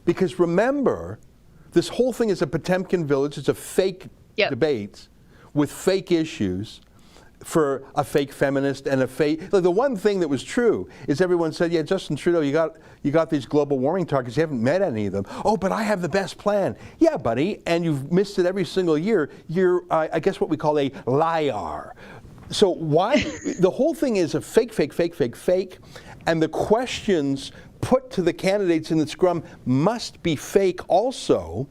Because remember, this whole thing is a Potemkin village. It's a fake debate with fake issues for a fake feminist and a fake. Like, the one thing that was true is everyone said, yeah, Justin Trudeau, you got these global warming targets. You haven't met any of them. Oh, but I have the best plan. Yeah, buddy, and you've missed it every single year. You're, I guess, what we call a liar. So why the whole thing is a fake, and the questions put to the candidates in the scrum must be fake also.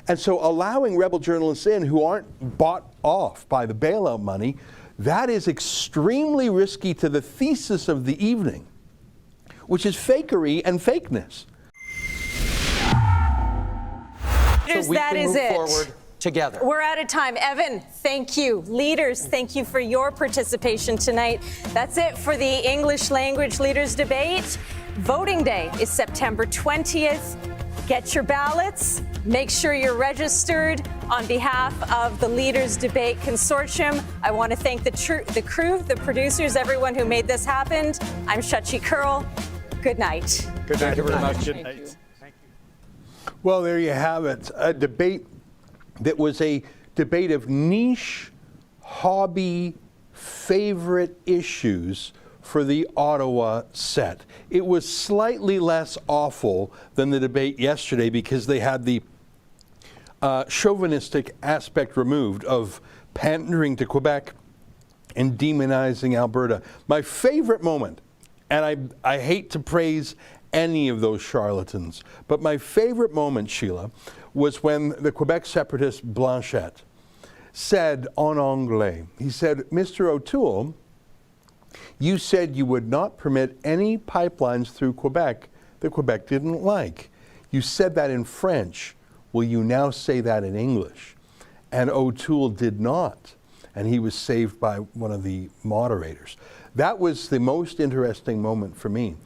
And so allowing rebel journalists in who aren't bought off by the bailout money, that is extremely risky to the thesis of the evening, which is fakery and fakeness. So we that can is move it. forward together. We're out of time. Evan, thank you. Leaders, thank you for your participation tonight. That's it for the English Language Leaders Debate. Voting day is September 20th. Get your ballots. Make sure you're registered. On behalf of the Leaders Debate Consortium, I want to thank the crew, the producers, everyone who made this happen. I'm Shachi Kurl. Good night. Good night. Thank you very much. Good night. Thank you. Well, there you have it. A debate that was a debate of niche, hobby, favorite issues for the Ottawa set. It was slightly less awful than the debate yesterday because they had the chauvinistic aspect removed of pandering to Quebec and demonizing Alberta. My favorite moment, and I hate to praise any of those charlatans, but my favorite moment, Sheila, was when the Quebec separatist Blanchette said en anglais, he said, Mr. O'Toole, you said you would not permit any pipelines through Quebec that Quebec didn't like. You said that in French. Will you now say that in English? And O'Toole did not. And he was saved by one of the moderators. That was the most interesting moment for me.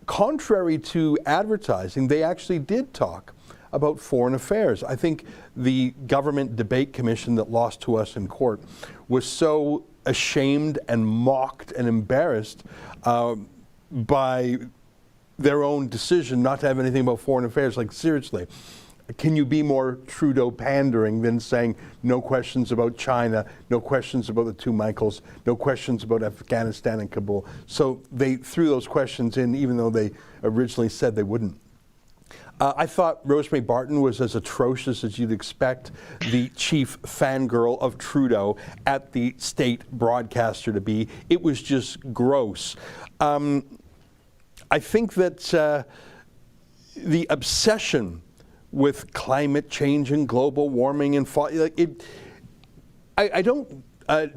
Contrary to advertising, they actually did talk about foreign affairs. I think the government debate commission that lost to us in court was so ashamed and mocked and embarrassed by their own decision not to have anything about foreign affairs. Like, seriously, can you be more Trudeau pandering than saying no questions about China, no questions about the two Michaels, no questions about Afghanistan and Kabul? So they threw those questions in even though they originally said they wouldn't. I thought Rosemary Barton was as atrocious as you'd expect the chief fangirl of Trudeau at the state broadcaster to be. It was just gross. I think that the obsession with climate change and global warming and I don't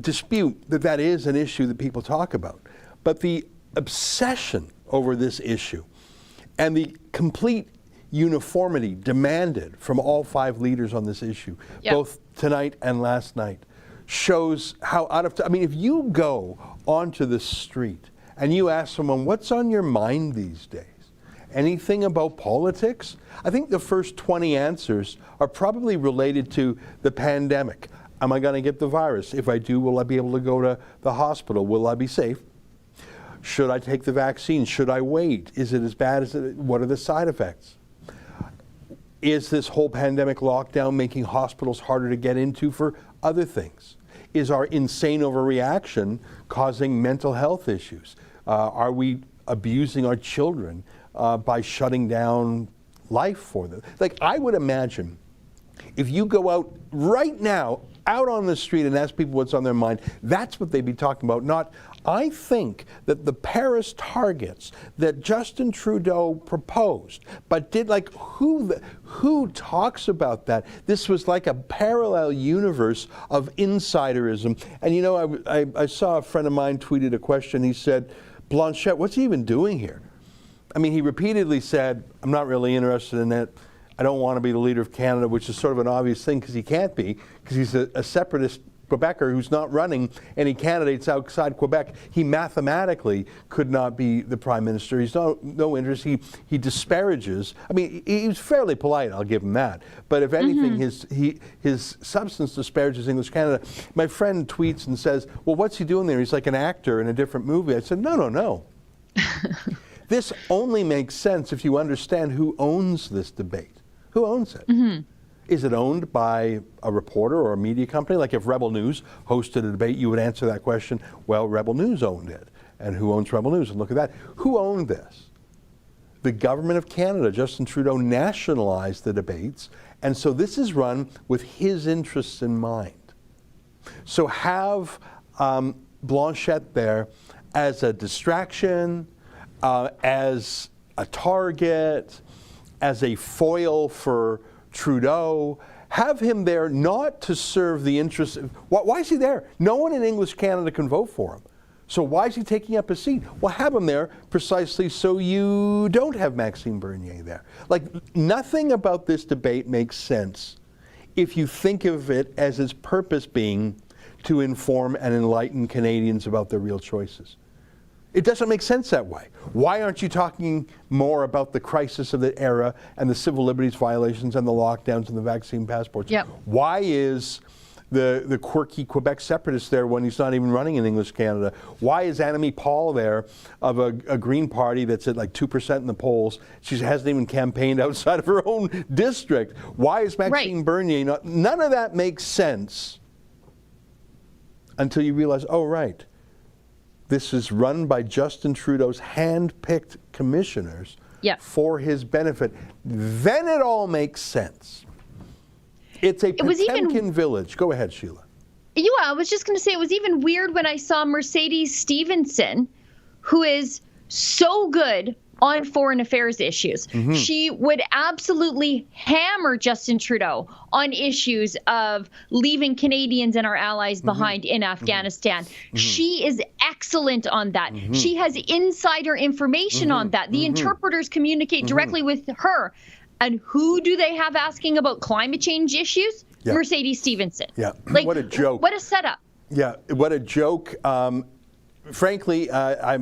dispute that that is an issue that people talk about, but the obsession over this issue and the complete uniformity demanded from all five leaders on this issue, both tonight and last night, shows how out of I mean, if you go onto the street and you ask someone, what's on your mind these days? Anything about politics? I think the first 20 answers are probably related to the pandemic. Am I going to get the virus? If I do, will I be able to go to the hospital? Will I be safe? Should I take the vaccine? Should I wait? Is it as bad as it? What are the side effects? Is this whole pandemic lockdown making hospitals harder to get into for other things? Is our insane overreaction causing mental health issues? Are we abusing our children by shutting down life for them? Like, I would imagine if you go out right now, out on the street and ask people what's on their mind, that's what they'd be talking about. Not, I think that the Paris targets that Justin Trudeau proposed, but did, like, who talks about that? This was like a parallel universe of insiderism. And you know, I saw a friend of mine tweeted a question. He said, Blanchette, what's he even doing here? I mean, he repeatedly said, I'm not really interested in it. I don't want to be the leader of Canada, which is sort of an obvious thing because he can't be, because he's a separatist Quebecer who's not running any candidates outside Quebec. He mathematically could not be the prime minister. He's no interest. He disparages. I mean, he's fairly polite, I'll give him that. But if anything, his substance disparages English Canada. My friend tweets and says, well, what's he doing there? He's like an actor in a different movie. I said, no. This only makes sense if you understand who owns this debate. Who owns it? Is it owned by a reporter or a media company? Like if Rebel News hosted a debate, you would answer that question, well, Rebel News owned it. And who owns Rebel News? And look at that. Who owned this? The government of Canada. Justin Trudeau nationalized the debates. And so this is run with his interests in mind. So have Blanchette there as a distraction, as a target, as a foil for Trudeau. Have him there not to serve the interests of, why is he there? No one in English Canada can vote for him. So why is he taking up a seat? Well, have him there precisely so you don't have Maxime Bernier there. Like, nothing about this debate makes sense if you think of it as its purpose being to inform and enlighten Canadians about their real choices. It doesn't make sense that way. Why aren't you talking more about the crisis of the era and the civil liberties violations and the lockdowns and the vaccine passports? Yep. Why is the quirky Quebec separatist there when he's not even running in English Canada? Why is Annamie Paul there of a Green Party that's at like 2% in the polls? She hasn't even campaigned outside of her own district. Why is Maxime Bernier not? None of that makes sense until you realize, oh, right. This is run by Justin Trudeau's hand-picked commissioners for his benefit. Then it all makes sense. It's a Potemkin village. Go ahead, Sheila. Yeah, I was just going to say it was even weird when I saw Mercedes Stephenson, who is so good on foreign affairs issues. She would absolutely hammer Justin Trudeau on issues of leaving Canadians and our allies behind in Afghanistan. She is excellent on that. She has insider information on that. The interpreters communicate directly with her. And who do they have asking about climate change issues? Mercedes Stephenson. Yeah, like, what a joke. What a setup. Yeah, what a joke. Frankly, I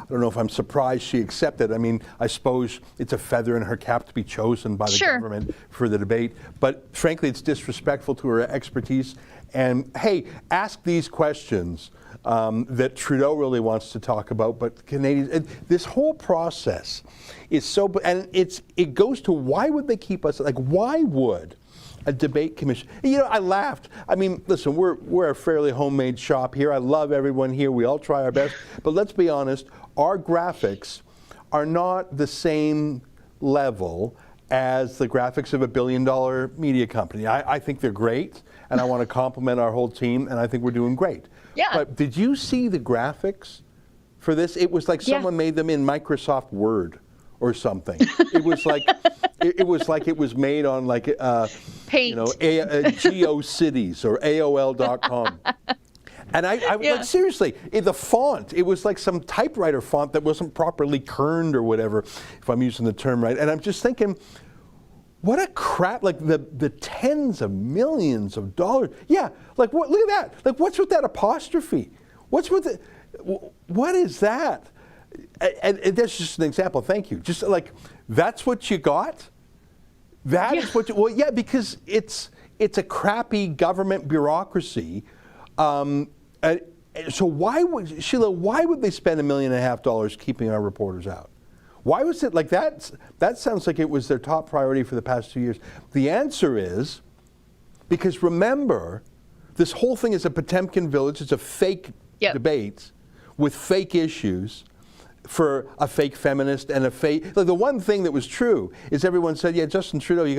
don't know if I'm surprised she accepted. I mean, I suppose it's a feather in her cap to be chosen by the government for the debate. But frankly, it's disrespectful to her expertise. And hey, ask these questions that Trudeau really wants to talk about. But Canadians, this whole process is so, and it goes to why would they keep us, like why would a debate commission? You know, I laughed. I mean, listen, we're a fairly homemade shop here. I love everyone here. We all try our best. But let's be honest, our graphics are not the same level as the graphics of a billion-dollar media company. I think they're great, and I want to compliment our whole team, and I think we're doing great. Yeah. But did you see the graphics for this? It was like someone made them in Microsoft Word or something. It was like it was made on like Paint. you know, GeoCities or AOL.com. And I like, seriously, the font, it was like some typewriter font that wasn't properly kerned or whatever, if I'm using the term right. And I'm just thinking, what a crap, like the tens of millions of dollars. Yeah, like what? Look at that. Like what's with that apostrophe? What's with it? What is that? And that's just an example. Thank you. Just like, that's what you got? That is what you, well, yeah, because it's a crappy government bureaucracy. So why would, Sheila, why would they spend $1.5 million keeping our reporters out? Why was it like that? That sounds like it was their top priority for the past 2 years. The answer is because remember, this whole thing is a Potemkin village. It's a fake debate with fake issues for a fake feminist and a fake. Like the one thing that was true is everyone said, yeah, Justin Trudeau, you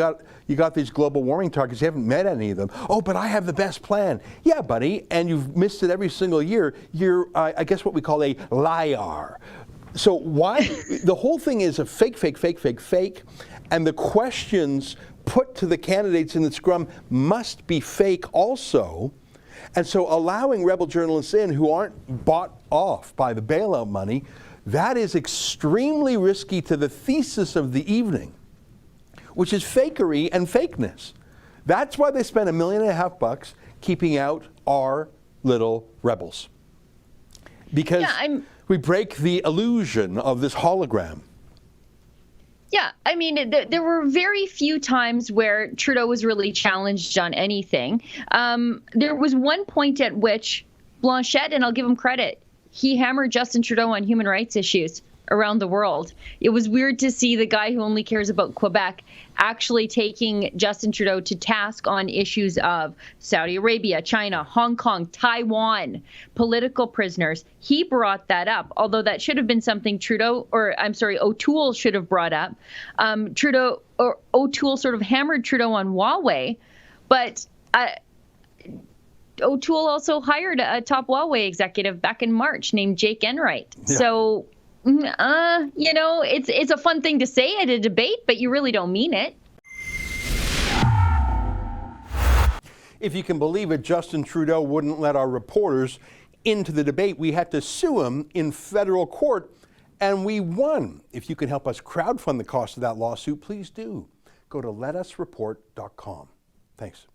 got these global warming targets. You haven't met any of them. Oh, but I have the best plan. Yeah, buddy, and you've missed it every single year. You're, I guess, what we call a liar. So why the whole thing is a fake, and the questions put to the candidates in the scrum must be fake also. And so allowing rebel journalists in who aren't bought off by the bailout money, that is extremely risky to the thesis of the evening, which is fakery and fakeness. That's why they spent $1.5 million keeping out our little rebels. Because we break the illusion of this hologram. Yeah, I mean, there were very few times where Trudeau was really challenged on anything. There was one point at which Blanchette, and I'll give him credit, he hammered Justin Trudeau on human rights issues. around the world. It was weird to see the guy who only cares about Quebec actually taking Justin Trudeau to task on issues of Saudi Arabia, China, Hong Kong, Taiwan, political prisoners. He brought that up, although that should have been something O'Toole should have brought up. O'Toole sort of hammered Trudeau on Huawei, but O'Toole also hired a top Huawei executive back in March named Jake Enright. Yeah. So, it's a fun thing to say at a debate, but you really don't mean it. If you can believe it, Justin Trudeau wouldn't let our reporters into the debate. We had to sue him in federal court, and we won. If you can help us crowdfund the cost of that lawsuit, please do. Go to letusreport.com. Thanks.